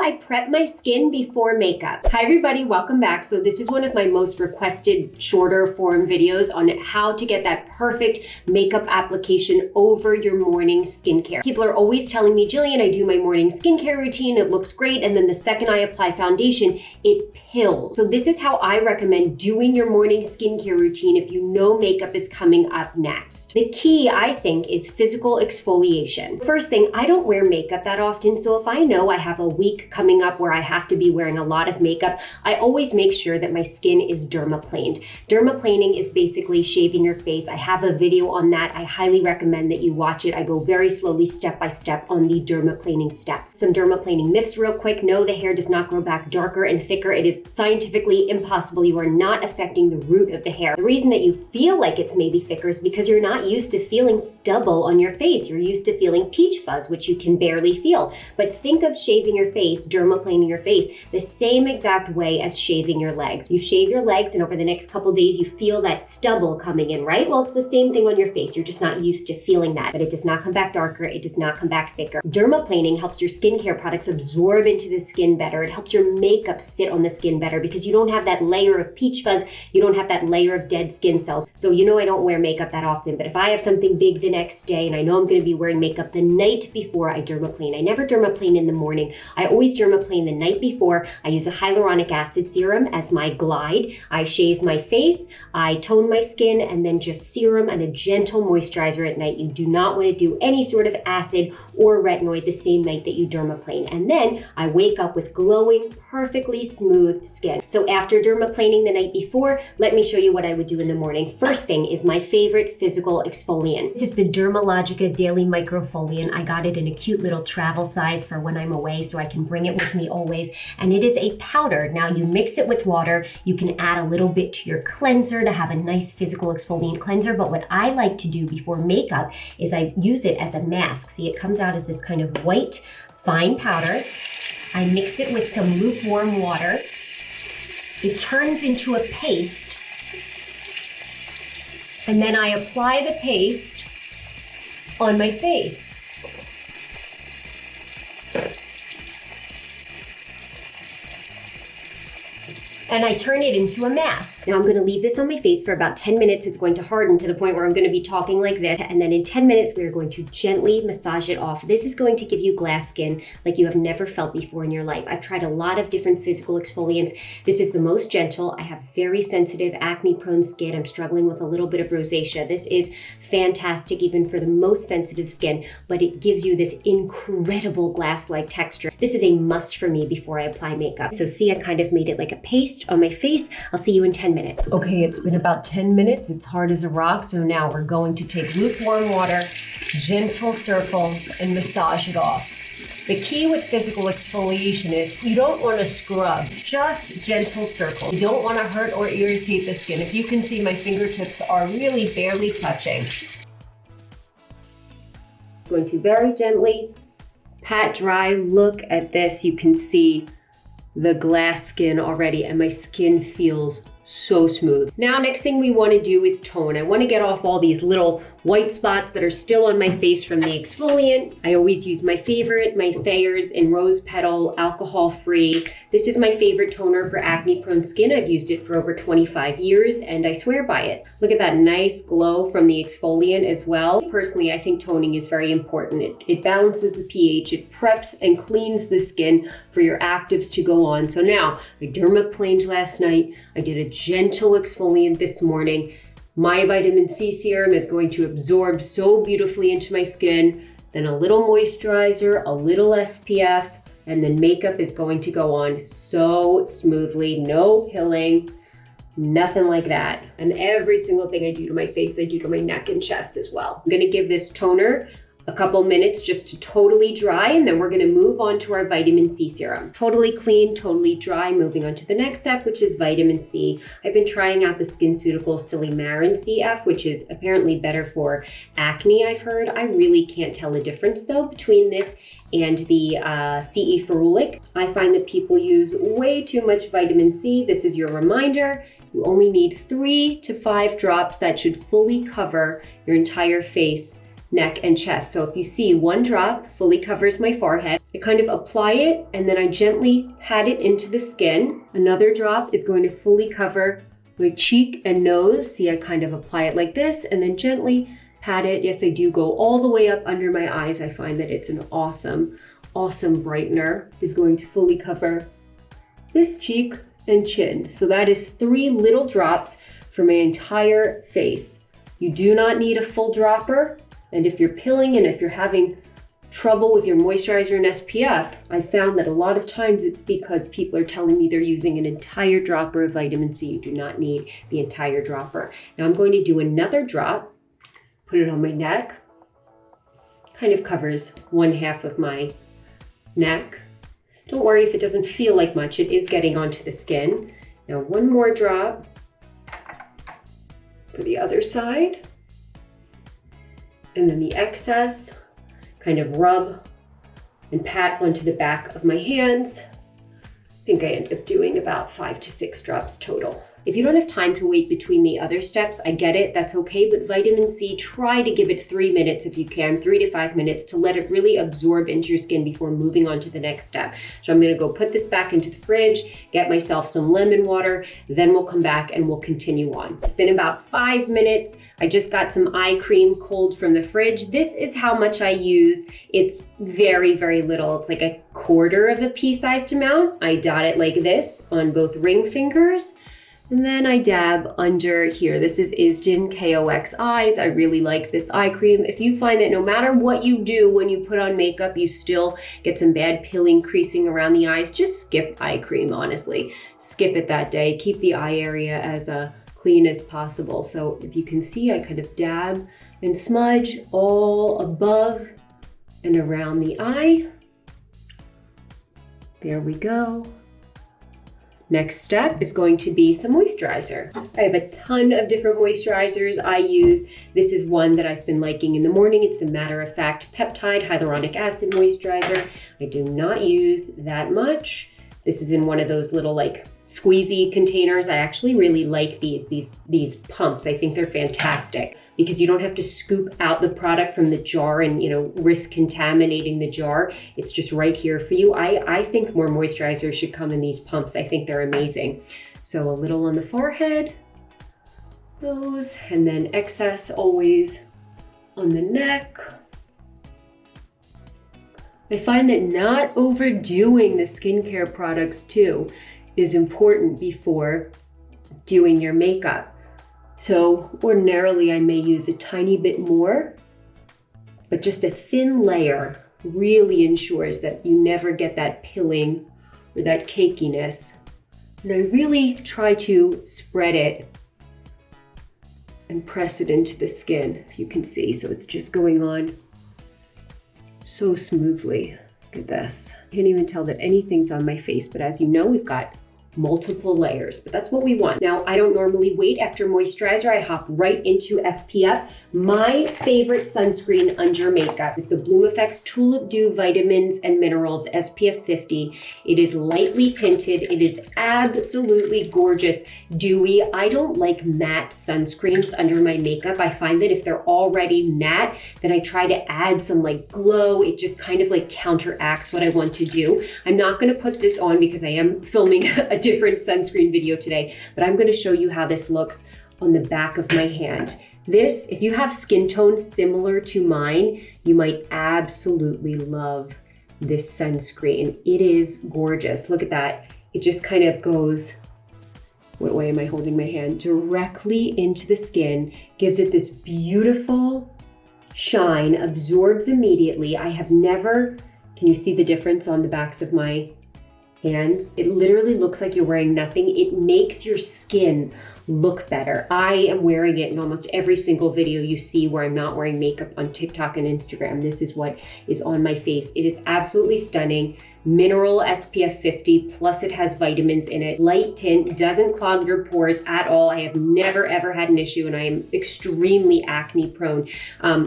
I prep my skin before makeup. Hi everybody, welcome back. So this is one of my most requested shorter form videos on how to get that perfect makeup application over your morning skincare. People are always telling me, Jillian, I do my morning skincare routine, it looks great, and then the second I apply foundation, it pills. So this is how I recommend doing your morning skincare routine if you know makeup is coming up next. The key, I think, is physical exfoliation. First thing, I don't wear makeup that often, so if I know I have a week coming up where I have to be wearing a lot of makeup, I always make sure that my skin is dermaplaned. Dermaplaning is basically shaving your face. I have a video on that. I highly recommend that you watch it. I go very slowly, step by step, on the dermaplaning steps. Some dermaplaning myths real quick. No, the hair does not grow back darker and thicker. It is scientifically impossible. You are not affecting the root of the hair. The reason that you feel like it's maybe thicker is because you're not used to feeling stubble on your face. You're used to feeling peach fuzz, which you can barely feel. But think of shaving your face, dermaplaning your face, the same exact way as shaving your legs. You shave your legs and over the next couple days you feel that stubble coming in, right? Well, it's the same thing on your face. You're just not used to feeling that, but it does not come back darker. It does not come back thicker. Dermaplaning helps your skincare products absorb into the skin better. It helps your makeup sit on the skin better because you don't have that layer of peach fuzz. You don't have that layer of dead skin cells. So you know I don't wear makeup that often, but if I have something big the next day and I know I'm going to be wearing makeup the night before, I dermaplane. I never dermaplane in the morning. I always dermaplane the night before. I use a hyaluronic acid serum as my glide. I shave my face, I tone my skin, and then just serum and a gentle moisturizer at night. You do not want to do any sort of acid or retinoid the same night that you dermaplane. And then I wake up with glowing, perfectly smooth skin. So after dermaplaning the night before, let me show you what I would do in the morning. First thing is my favorite physical exfoliant. This is the Dermalogica Daily Microfoliant. I got it in a cute little travel size for when I'm away so I can bring it with me always. And it is a powder. Now you mix it with water. You can add a little bit to your cleanser to have a nice physical exfoliant cleanser. But what I like to do before makeup is I use it as a mask. See, it comes out as this kind of white, fine powder. I mix it with some lukewarm water. It turns into a paste. And then I apply the paste on my face. And I turn it into a mask. Now I'm going to leave this on my face for about 10 minutes. It's going to harden to the point where I'm going to be talking like this. And then in 10 minutes, we are going to gently massage it off. This is going to give you glass skin like you have never felt before in your life. I've tried a lot of different physical exfoliants. This is the most gentle. I have very sensitive acne-prone skin. I'm struggling with a little bit of rosacea. This is fantastic even for the most sensitive skin, but it gives you this incredible glass-like texture. This is a must for me before I apply makeup. So see, I kind of made it like a paste on my face. I'll see you in 10 minutes. Okay, it's been about 10 minutes. It's hard as a rock. So now we're going to take lukewarm water, gentle circles, and massage it off. The key with physical exfoliation is you don't want to scrub, just gentle circles. You don't want to hurt or irritate the skin. If you can see, my fingertips are really barely touching. Going to very gently pat dry. Look at this. You can see the glass skin already, and my skin feels so smooth. Now, next thing we want to do is tone. I want to get off all these little white spots that are still on my face from the exfoliant. I always use my favorite, my Thayer's in Rose Petal, alcohol-free. This is my favorite toner for acne-prone skin. I've used it for over 25 years, and I swear by it. Look at that nice glow from the exfoliant as well. Personally, I think toning is very important. It balances the pH, it preps and cleans the skin for your actives to go on. So now, I dermaplaned last night. I did a gentle exfoliant this morning. My vitamin C serum is going to absorb so beautifully into my skin. Then a little moisturizer, a little SPF, and then makeup is going to go on so smoothly. No pilling, nothing like that. And every single thing I do to my face, I do to my neck and chest as well. I'm gonna give this toner a couple minutes just to totally dry, and then we're gonna move on to our vitamin C serum. Totally clean, totally dry, moving on to the next step, which is vitamin C. I've been trying out the SkinCeuticals Silymarin CF, which is apparently better for acne, I've heard. I really can't tell the difference though between this and the CE Ferulic. I find that people use way too much vitamin C. This is your reminder. You only need 3 to 5 drops that should fully cover your entire face. neck, and chest. So if you see, one drop fully covers my forehead. I kind of apply it and then I gently pat it into the skin. Another drop is going to fully cover my cheek and nose. See, I kind of apply it like this and then gently pat it. Yes, I do go all the way up under my eyes. I find that it's an awesome brightener. Is going to fully cover this cheek and chin. So that is 3 little drops for my entire face. You do not need a full dropper. And if you're pilling and if you're having trouble with your moisturizer and SPF, I found that a lot of times it's because people are telling me they're using an entire dropper of vitamin C. You do not need the entire dropper. Now I'm going to do another drop, put it on my neck. Kind of covers 1/2 of my neck. Don't worry if it doesn't feel like much, it is getting onto the skin. Now one more drop for the other side. And then the excess, kind of rub and pat onto the back of my hands. I think I end up doing about 5 to 6 drops total. If you don't have time to wait between the other steps, I get it, that's okay, but vitamin C, try to give it 3 minutes if you can, 3 to 5 minutes to let it really absorb into your skin before moving on to the next step. So I'm gonna go put this back into the fridge, get myself some lemon water, then we'll come back and we'll continue on. It's been about 5 minutes. I just got some eye cream cold from the fridge. This is how much I use. It's very, very little. It's like a 1/4 of a pea-sized amount. I dot it like this on both ring fingers. And then I dab under here. This is Isdin KOX Eyes. I really like this eye cream. If you find that no matter what you do when you put on makeup, you still get some bad pilling, creasing around the eyes, just skip eye cream, honestly. Skip it that day. Keep the eye area as clean as possible. So if you can see, I kind of dab and smudge all above and around the eye. There we go. Next step is going to be some moisturizer. I have a ton of different moisturizers I use. This is one that I've been liking in the morning. It's the Matter of Fact Peptide Hyaluronic Acid Moisturizer. I do not use that much. This is in one of those little like squeezy containers. I actually really like these pumps. I think they're fantastic because you don't have to scoop out the product from the jar and, you know, risk contaminating the jar. It's just right here for you. I think more moisturizers should come in these pumps. I think they're amazing. So a little on the forehead, nose, and then excess always on the neck. I find that not overdoing the skincare products too is important before doing your makeup. So ordinarily I may use a tiny bit more, but just a thin layer really ensures that you never get that pilling or that cakiness. And I really try to spread it and press it into the skin, if you can see. So it's just going on so smoothly. Look at this. I can't even tell that anything's on my face, but as you know, we've got multiple layers, but that's what we want. Now, I don't normally wait after moisturizer. I hop right into SPF. My favorite sunscreen under makeup is the Bloom Effects Tulip Dew Vitamins and Minerals SPF 50. It is lightly tinted. It is absolutely gorgeous, dewy. I don't like matte sunscreens under my makeup. I find that if they're already matte, then I try to add some like glow. It just kind of like counteracts what I want to do. I'm not gonna put this on because I am filming a different sunscreen video today, but I'm going to show you how this looks on the back of my hand. This, if you have skin tone similar to mine, you might absolutely love this sunscreen. It is gorgeous. Look at that. It just kind of goes, what way am I holding my hand? Directly into the skin, gives it this beautiful shine, absorbs immediately. I have never, can you see the difference on the backs of my hands? It literally looks like you're wearing nothing. It makes your skin look better. I am wearing it in almost every single video you see where I'm not wearing makeup on TikTok and Instagram. This is what is on my face. It is absolutely stunning. mineral SPF 50, plus it has vitamins in it. Light tint, doesn't clog your pores at all. I have never ever had an issue, and I am extremely acne prone.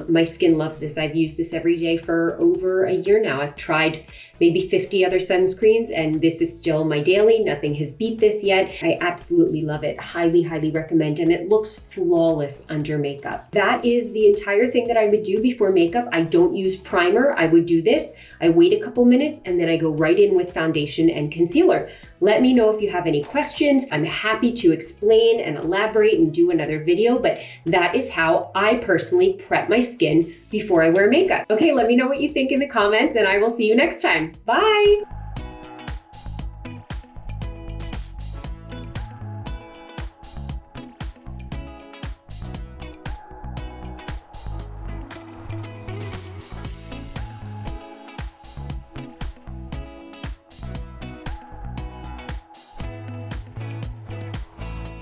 My skin loves this. I've used this every day for over a year now. I've tried maybe 50 other sunscreens, and this is still my daily. Nothing has beat this yet. I absolutely love it. Highly, highly recommend. And it looks flawless under makeup. That is the entire thing that I would do before makeup. I don't use primer. I would do this. I wait a couple minutes and then I go right in with foundation and concealer. Let me know if you have any questions. I'm happy to explain and elaborate and do another video, but that is how I personally prep my skin before I wear makeup. Okay, let me know what you think in the comments, and I will see you next time. Bye.